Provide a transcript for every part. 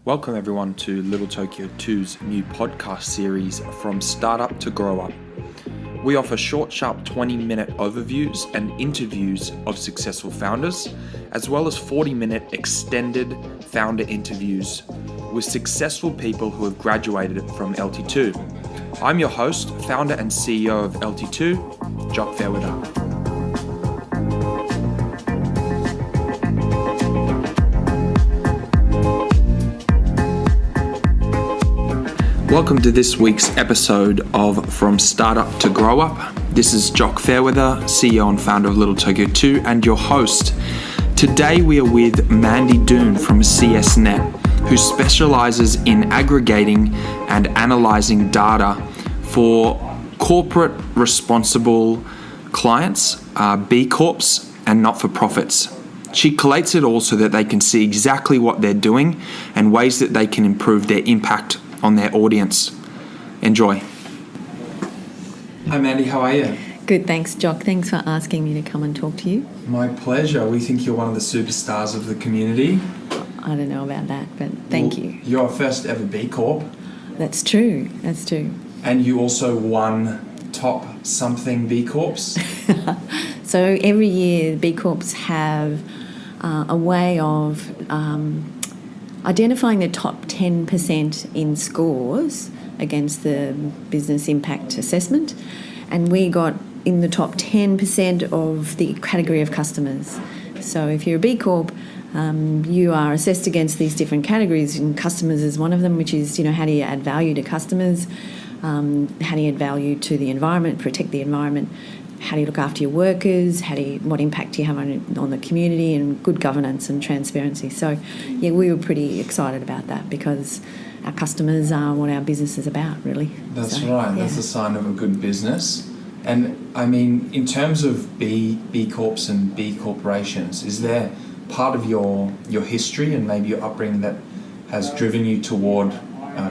Welcome everyone to Little Tokyo 2's new podcast series, From Startup to Grow Up. We offer short, sharp 20-minute overviews and interviews of successful founders, as well as 40-minute extended founder interviews with successful people who have graduated from LT2. I'm your host, founder and CEO of LT2, Jock Fairweather. Welcome to this week's episode of From Startup to Grow Up. This is Jock Fairweather, CEO and founder of Little Tokyo 2, and your host. Today we are with Mandy Doon from CSNet, who specializes in aggregating and analyzing data for corporate responsible clients, B Corps, and not-for-profits. She collates it all so that they can see exactly what they're doing and ways that they can improve their impact on their audience. Enjoy. Hi Mandy, how are you? Good, thanks Jock. Thanks for asking me to come and talk to you. My pleasure. We think you're one of the superstars of the community. I don't know about that, but thank you. You're our first ever B Corp. That's true. And you also won top something B Corps. So every year B Corps have a way of identifying the top 10% in scores against the business impact assessment, and we got in the top 10% of the category of customers. So if you're a B Corp, you are assessed against these different categories, and customers is one of them, which is, how do you add value to customers, how do you add value to the environment, protect the environment, how do you look after your workers, what impact do you have on the community, and good governance and transparency. So yeah, we were pretty excited about that because our customers are what our business is about, really. That's right. Yeah. That's a sign of a good business. And I mean, in terms of B Corps and B corporations, is there part of your history and maybe your upbringing that has driven you toward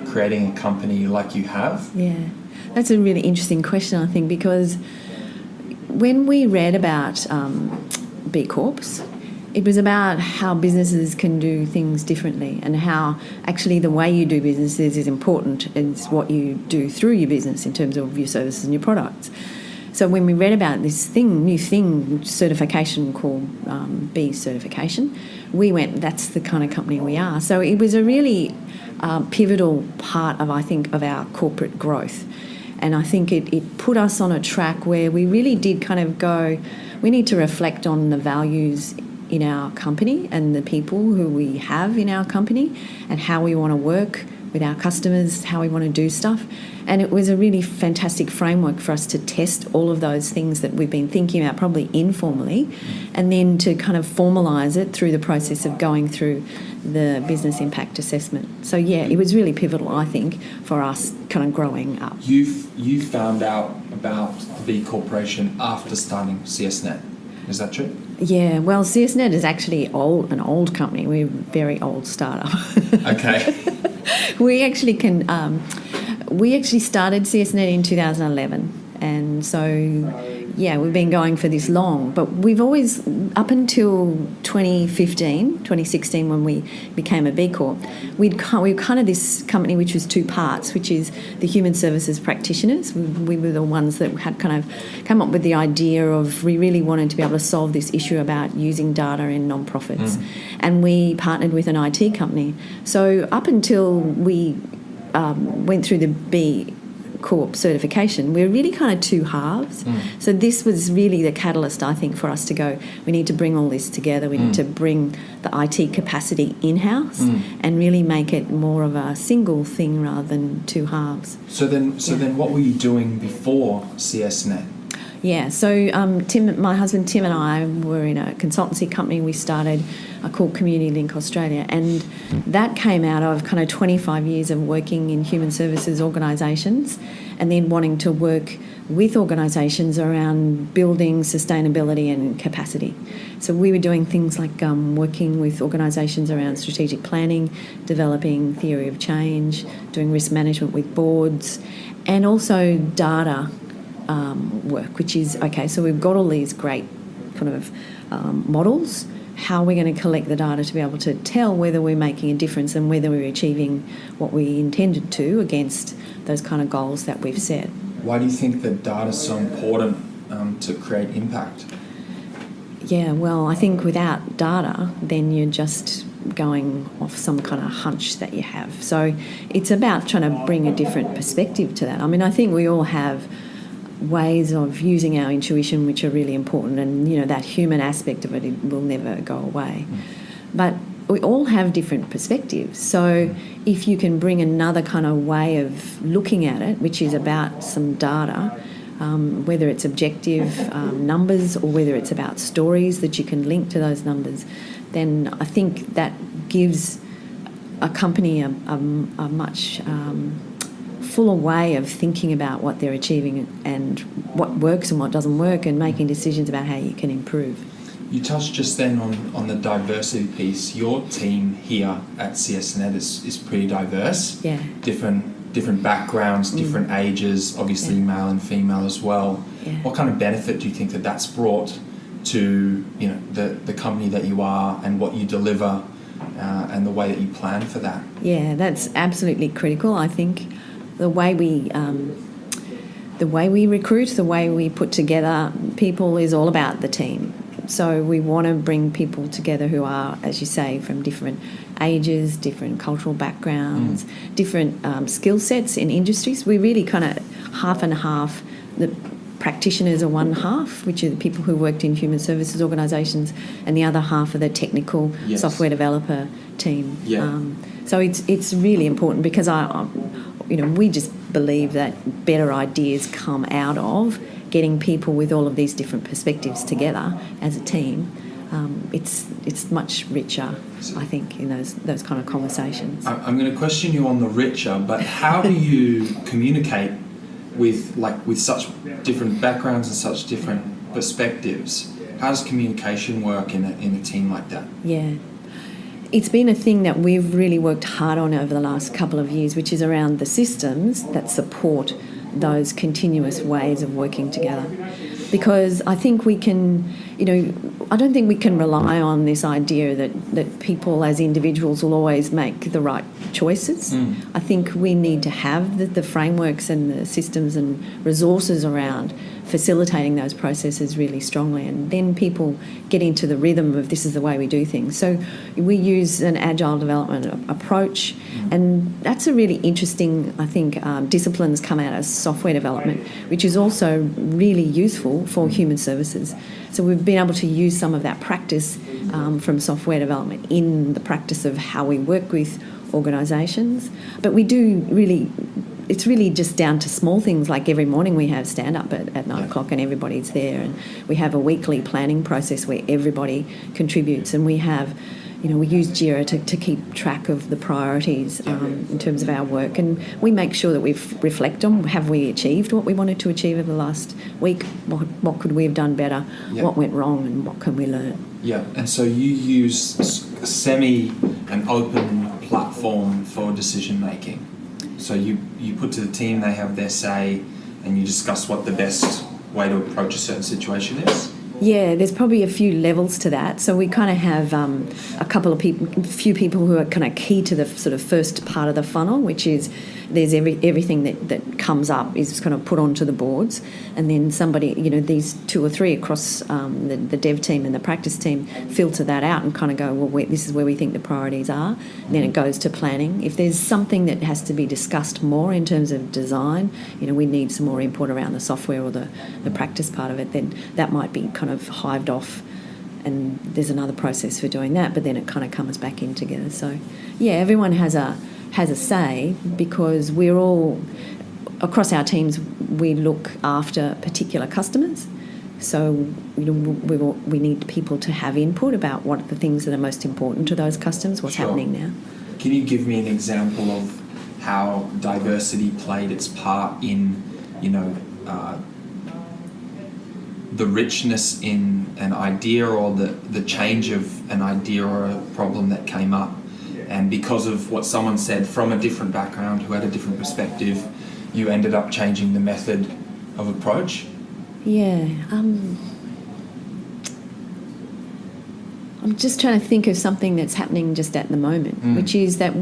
creating a company like you have? Yeah, that's a really interesting question, I think, because when we read about B Corps, it was about how businesses can do things differently and how actually the way you do business is important. It's what you do through your business in terms of your services and your products. So when we read about this new certification called B certification, we went, that's the kind of company we are. So it was a really pivotal part of, I think, of our corporate growth. And I think it put us on a track where we really did kind of go, we need to reflect on the values in our company and the people who we have in our company and how we want to work with our customers, how we want to do stuff. And it was a really fantastic framework for us to test all of those things that we've been thinking about, probably informally, and then to kind of formalise it through the process of going through the business impact assessment. So yeah, it was really pivotal, I think, for us kind of growing up. You found out about the B Corporation after starting CSNet. Is that true? Yeah, well, CSNet is actually an old company. We're a very old startup. Okay. We actually started CSNet in 2011, and so yeah, we've been going for this long, but we've always, up until 2016 when we became a B Corp, we were kind of this company which was two parts, which is the human services practitioners. We were the ones that had kind of come up with the idea of, we really wanted to be able to solve this issue about using data in non-profits. And we partnered with an IT company. So up until we went through the B Corp certification, we're really kind of two halves. So this was really the catalyst, I think, for us to go, we need to bring all this together. We need to bring the IT capacity in-house and really make it more of a single thing rather than two halves. So then what were you doing before CSNet? Yeah, so my husband Tim and I were in a consultancy company we started called Community Link Australia, and that came out of kind of 25 years of working in human services organisations and then wanting to work with organisations around building sustainability and capacity. So we were doing things like working with organisations around strategic planning, developing theory of change, doing risk management with boards, and also data work, which is, okay, so we've got all these great kind of models, how we're going to collect the data to be able to tell whether we're making a difference and whether we're achieving what we intended to against those kind of goals that we've set. Why do you think that data is so important to create impact? Yeah, well, I think without data, then you're just going off some kind of hunch that you have. So it's about trying to bring a different perspective to that. I mean, I think we all have ways of using our intuition which are really important, and, you know, that human aspect of it will never go away. But we all have different perspectives. So if you can bring another kind of way of looking at it, which is about some data, whether it's objective numbers or whether it's about stories that you can link to those numbers, then I think that gives a company a much fuller way of thinking about what they're achieving and what works and what doesn't work, and making decisions about how you can improve. You touched just then on the diversity piece. Your team here at CSNet is pretty diverse. Yeah. Different backgrounds, different ages, obviously male and female as well. Yeah. What kind of benefit do you think that that's brought to, you know, the company that you are and what you deliver and the way that you plan for that? Yeah, that's absolutely critical. I think the way we recruit, the way we put together people is all about the team. So we want to bring people together who are, as you say, from different ages, different cultural backgrounds, different skill sets in industries. We really kind of half and half. The practitioners are one half, which are the people who worked in human services organisations, and the other half are the technical software developer team. Yeah. So it's really important because we just believe that better ideas come out of getting people with all of these different perspectives together as a team. It's much richer, I think, in those kind of conversations. I'm going to question you on the richer, but how do you communicate with such different backgrounds and such different perspectives? How does communication work in a team like that? Yeah. It's been a thing that we've really worked hard on over the last couple of years, which is around the systems that support those continuous ways of working together. Because I think we can, I don't think we can rely on this idea that people as individuals will always make the right choices. I think we need to have the frameworks and the systems and resources around facilitating those processes really strongly, and then people get into the rhythm of this is the way we do things. So we use an agile development approach, and that's a really interesting, I think, disciplines come out of software development, which is also really useful for human services. So we've been able to use some of that practice from software development in the practice of how we work with organisations. But we do really, it's really just down to small things, like every morning we have stand-up at 9 o'clock and everybody's there, and we have a weekly planning process where everybody contributes, and we have, we use Jira to keep track of the priorities in terms of our work, and we make sure that we reflect on, have we achieved what we wanted to achieve over the last week, what could we have done better, what went wrong, and what can we learn. Yeah, and so you use an open platform for decision making. So you put to the team, they have their say, and you discuss what the best way to approach a certain situation is? Yeah, there's probably a few levels to that. So we kind of have a few people who are kind of key to the sort of first part of the funnel, which is there's everything that comes up is kind of put onto the boards, and then somebody, these 2 or 3 across the dev team and the practice team filter that out and kind of go, well, this is where we think the priorities are. And then it goes to planning. If there's something that has to be discussed more in terms of design, we need some more input around the software or the practice part of it, then that might be kind of hived off, and there's another process for doing that, but then it kind of comes back in together. So yeah, everyone has a say, because we're all across our teams, we look after particular customers, so we need people to have input about what are the things that are most important to those customers, what's happening now. Can you give me an example of how diversity played its part in the richness in an idea, or the change of an idea or a problem that came up, and because of what someone said from a different background who had a different perspective, you ended up changing the method of approach? Yeah. I'm just trying to think of something that's happening just at the moment, which is that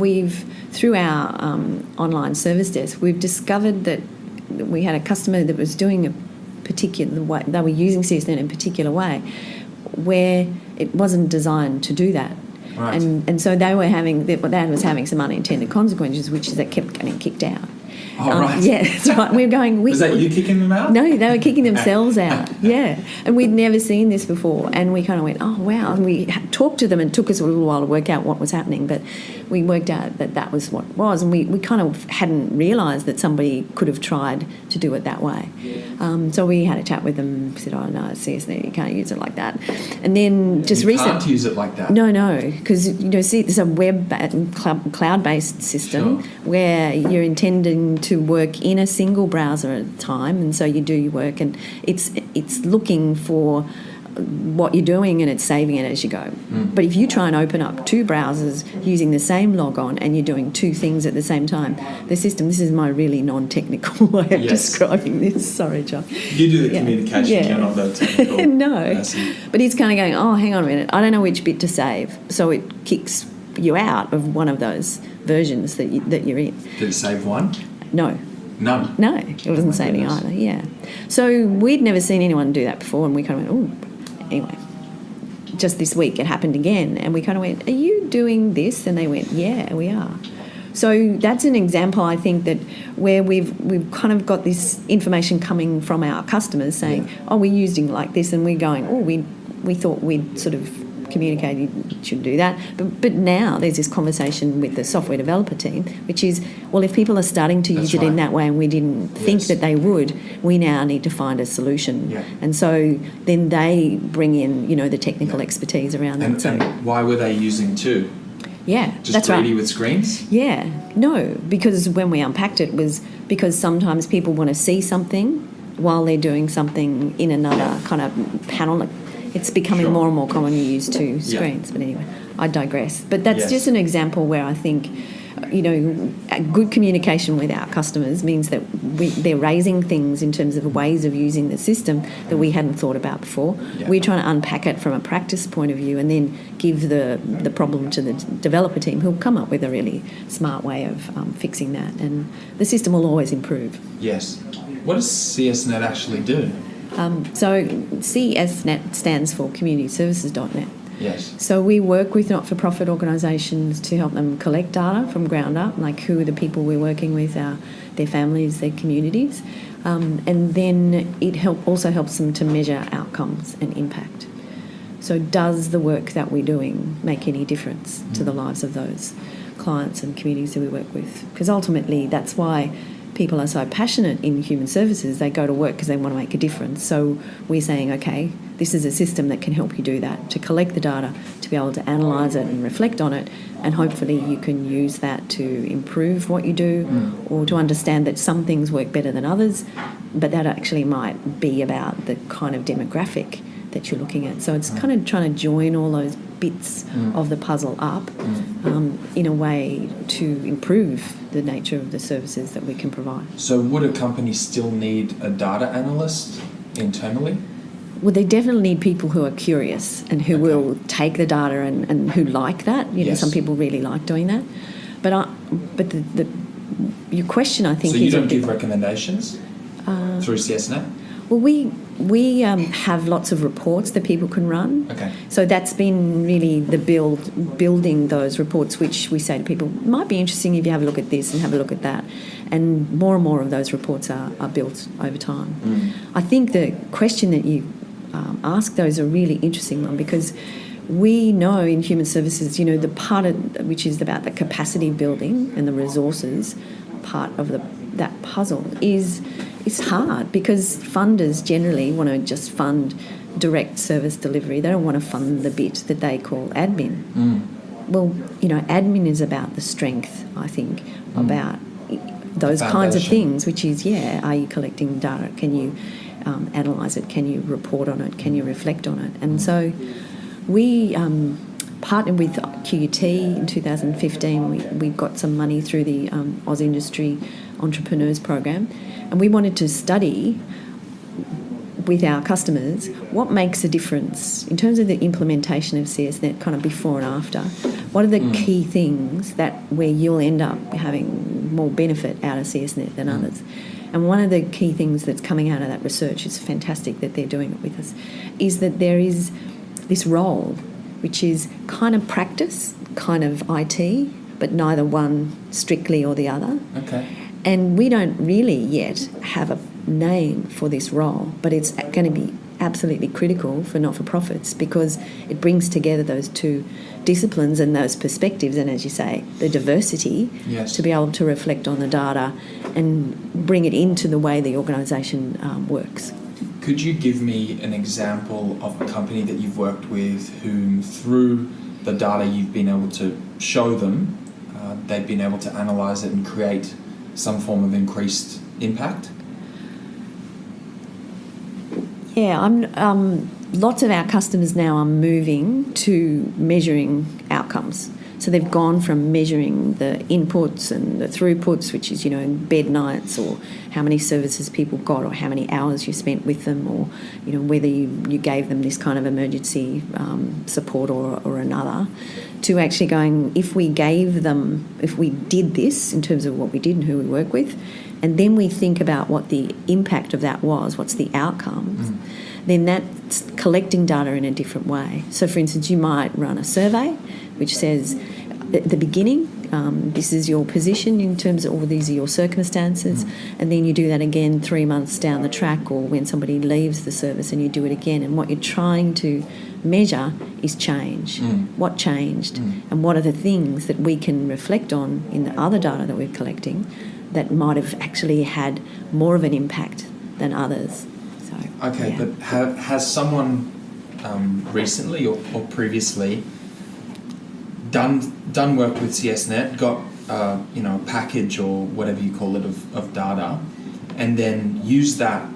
through our online service desk, we've discovered that we had a customer that was doing a particular way, they were using CSNet in a particular way, where it wasn't designed to do that. Right. And so they were having, that was having some unintended consequences, which is they kept getting kicked out. Oh, right. Yeah, that's right. We were going... Was that you kicking them out? No, they were kicking themselves out, yeah. And we'd never seen this before, and we kind of went, oh, wow. And we talked to them, and it took us a little while to work out what was happening, but we worked out that that was what it was, and we kind of hadn't realised that somebody could have tried to do it that way. So we had a chat with them, said, oh, no, CSNet, you can't use it like that. And then just recently... You can't use it like that? No, because, see, there's a cloud-based system where you're intending to work in a single browser at a time, and so you do your work, and it's looking for what you're doing and it's saving it as you go. But if you try and open up two browsers using the same logon and you're doing two things at the same time, the system, this is my really non-technical way of describing this, sorry, John. You do the communication, you're not the technical No, person. But it's kind of going, oh, hang on a minute, I don't know which bit to save, so it kicks you out of one of those versions that you're in. Did it save one? No, it wasn't saving either, yeah. So we'd never seen anyone do that before, and we kind of went, oh, anyway. Just this week it happened again, and we kind of went, are you doing this? And they went, yeah, we are. So that's an example, I think, that where we've kind of got this information coming from our customers saying, oh, we're using like this, and we're going, oh, we thought we'd sort of communicated should do that, but now there's this conversation with the software developer team, which is, well, if people are starting to use it in that way and we didn't think that they would, we now need to find a solution. And so then they bring in, the technical expertise around that. And why were they using two? Yeah, just that's greedy right. with screens? Yeah, no, because when we unpacked it was because sometimes people want to see something while they're doing something in another kind of panel. It's becoming more and more common to use two screens. But anyway, I digress. But that's just an example where I think, a good communication with our customers means that they're raising things in terms of ways of using the system that we hadn't thought about before. We're trying to unpack it from a practice point of view and then give the problem to the developer team, who'll come up with a really smart way of fixing that. And the system will always improve. Yes. What does CSNet actually do? So CSNet stands for CommunityServices.net. Yes. So we work with not-for-profit organisations to help them collect data from ground up, like who are the people we're working with, their families, their communities, and then it also helps them to measure outcomes and impact. So does the work that we're doing make any difference to the lives of those clients and communities that we work with? Because ultimately that's why people are so passionate in human services. They go to work because they want to make a difference. So we're saying, okay, this is a system that can help you do that, to collect the data, to be able to analyse it and reflect on it, and hopefully you can use that to improve what you do or to understand that some things work better than others, but that actually might be about the kind of demographic that you're looking at. So it's kind of trying to join all those bits of the puzzle up in a way to improve the nature of the services that we can provide. So would a company still need a data analyst internally? Well, they definitely need people who are curious and who will take the data and who like that. Some people really like doing that. But your question, I think, so is... So you don't give recommendations through CSNet? Well, we have lots of reports that people can run. Okay. So that's been really the building those reports, which we say to people, it might be interesting if you have a look at this and have a look at that. And more of those reports are built over time. I think the question that you ask, though, is a really interesting one, because we know in human services, the part which is about the capacity building and the resources part of that puzzle it's hard, because funders generally want to just fund direct service delivery. They don't want to fund the bit that they call admin. Well, admin is about the strength, I think, about those kinds of things, which is, are you collecting data? Can you analyse it? Can you report on it? Can you reflect on it? And so we partnered with QUT in 2015. We got some money through the Oz Industry Entrepreneurs Program, and we wanted to study with our customers, what makes a difference in terms of the implementation of CSNet, kind of before and after? What are the key things that where you'll end up having more benefit out of CSNet than others? And one of the key things that's coming out of that research, is fantastic that they're doing it with us, is that there is this role which is kind of practice, kind of IT, but neither one strictly or the other. Okay. And we don't really yet have a name for this role, but it's going to be absolutely critical for not-for-profits because it brings together those two disciplines and those perspectives and, as you say, the diversity to be able to reflect on the data and bring it into the way the organisation works. Could you give me an example of a company that you've worked with whom, through the data you've been able to show them, they've been able to analyse it and create some form of increased impact? Yeah, lots of our customers now are moving to measuring outcomes. So they've gone from measuring the inputs and the throughputs, which is, bed nights or how many services people got or how many hours you spent with them or, whether you gave them this kind of emergency support or another, to actually going, if we did this in terms of what we did and who we work with, and then we think about what the impact of that was, what's the outcomes, then that's collecting data in a different way. So, for instance, you might run a survey which says at the beginning, this is your position in terms of, or these are your circumstances, and then you do that again 3 months down the track or when somebody leaves the service and you do it again. And what you're trying to measure is change. What changed and what are the things that we can reflect on in the other data that we're collecting that might have actually had more of an impact than others. So, okay, but has someone recently or previously done work with CSNet, got a package or whatever you call it of data, and then used that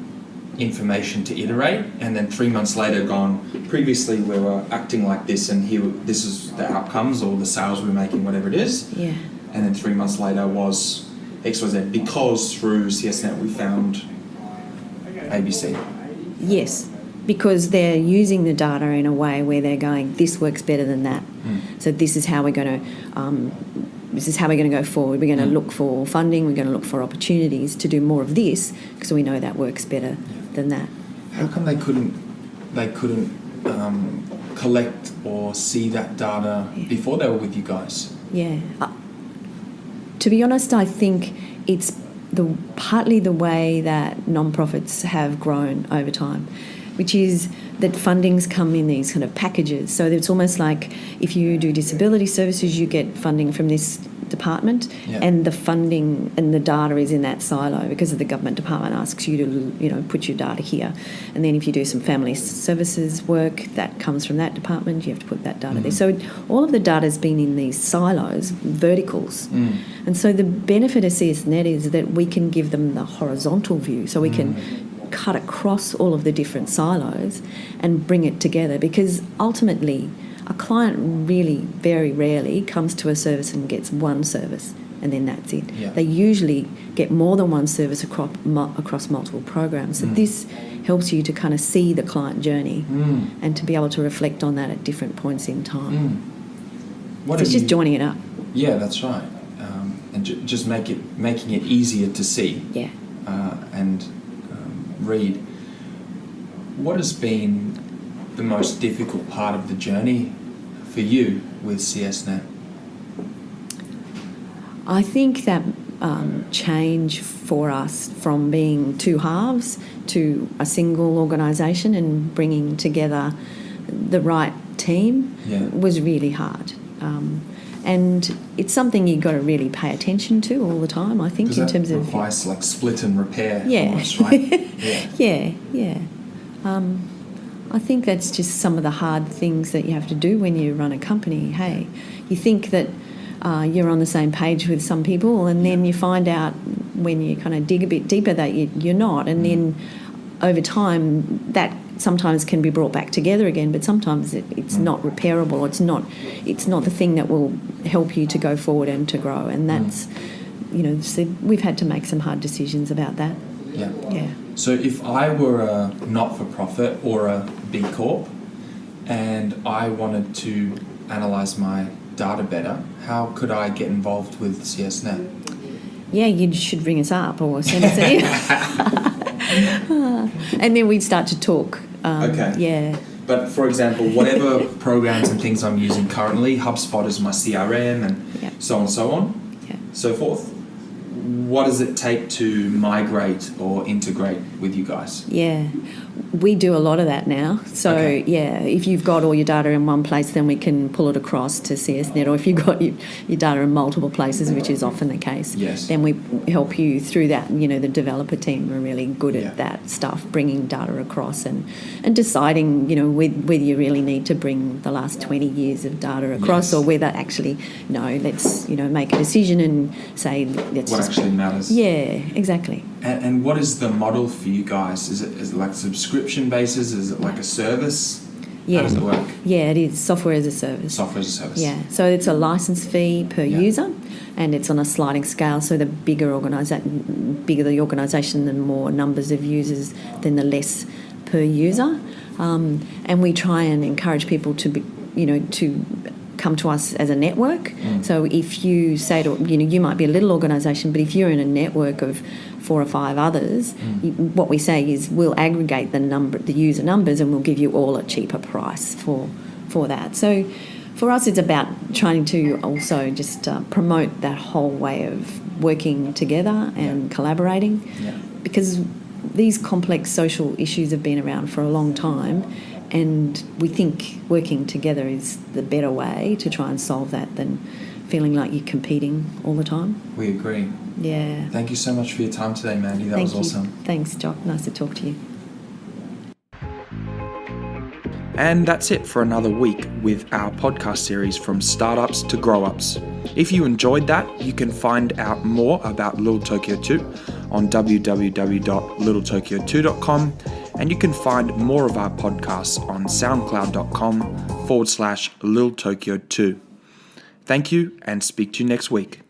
information to iterate, and then 3 months later gone, previously we were acting like this and this is the outcomes or the sales we're making, whatever it is, and then 3 months later was XYZ because through CSNet we found ABC. Yes, because they're using the data in a way where they're going, this works better than that. So this is how we're going to go forward. We're going to look for funding. We're going to look for opportunities to do more of this because we know that works better than that. How come they couldn't collect or see that data before they were with you guys? Yeah. To be honest, I think it's partly the way that non-profits have grown over time, which is that fundings come in these kind of packages. So it's almost like if you do disability services, you get funding from this department, and the funding and the data is in that silo because the government department asks you to, put your data here. And then if you do some family services work, that comes from that department, you have to put that data there. So all of the data has been in these silos, verticals. And so the benefit of CSNet is that we can give them the horizontal view. So we can cut across all of the different silos and bring it together, because ultimately a client really very rarely comes to a service and gets one service and then that's it. They usually get more than one service across multiple programs. So this helps you to kind of see the client journey and to be able to reflect on that at different points in time. It's just joining it up. Yeah, that's right. And just making it easier to see. Yeah. And read. What has been the most difficult part of the journey for you with CSNet? I think that change for us from being two halves to a single organisation and bringing together the right team was really hard. And it's something you've got to really pay attention to all the time, I think, in terms of... Does that require like split and repair almost, right? Yeah. I think that's just some of the hard things that you have to do when you run a company. Hey, you think that you're on the same page with some people, and then you find out when you kind of dig a bit deeper that you're not, and then over time that sometimes can be brought back together again, but sometimes it's not repairable. It's not the thing that will help you to go forward and to grow, and that's so we've had to make some hard decisions about that. Yeah. Yeah. So if I were a not-for-profit or a B Corp and I wanted to analyse my data better, how could I get involved with CSNet? Yeah, you should ring us up or send us an email. And then we'd start to talk. Okay. Yeah. But for example, whatever programs and things I'm using currently, HubSpot is my CRM and Yeah. so on and so on, Yeah. so forth. What does it take to migrate or integrate with you guys? Yeah, we do a lot of that now. So, Okay. yeah, if you've got all your data in one place, then we can pull it across to CSNet. Or if you've got your data in multiple places, which is often the case, Yes. then we help you through that. You know, the developer team are really good Yeah. at that stuff, bringing data across and deciding, you know, whether you really need to bring the last 20 years of data across Yes. or whether actually, no, let's, you know, make a decision and say, let's What just... actually matters? Yeah, exactly. And what is the model for you guys? Is it like a subscription basis? Is it like a service? Yeah. How does it work? Yeah, it is software as a service. Software as a service. Yeah, so it's a license fee per Yeah. user, and it's on a sliding scale. So the bigger the organisation, the more numbers of users, then the less per user. And we try and encourage people to be, you know, to come to us as a network. So if you say to, you know, you might be a little organisation, but if you're in a network of 4 or 5 others, what we say is we'll aggregate the user numbers, and we'll give you all a cheaper price for that. So for us, it's about trying to also just promote that whole way of working together and collaborating, Yeah. because these complex social issues have been around for a long time, and we think working together is the better way to try and solve that than feeling like you're competing all the time. We agree. Yeah. Thank you so much for your time today, Mandy. That Thank was you. awesome. Thanks, Jock. Nice to talk to you. And that's it for another week with our podcast series From Startups to Grow-Ups. If you enjoyed that, you can find out more about Little Tokyo 2 on www.littletokyo2.com, and you can find more of our podcasts on soundcloud.com/Little Tokyo 2. Thank you, and speak to you next week.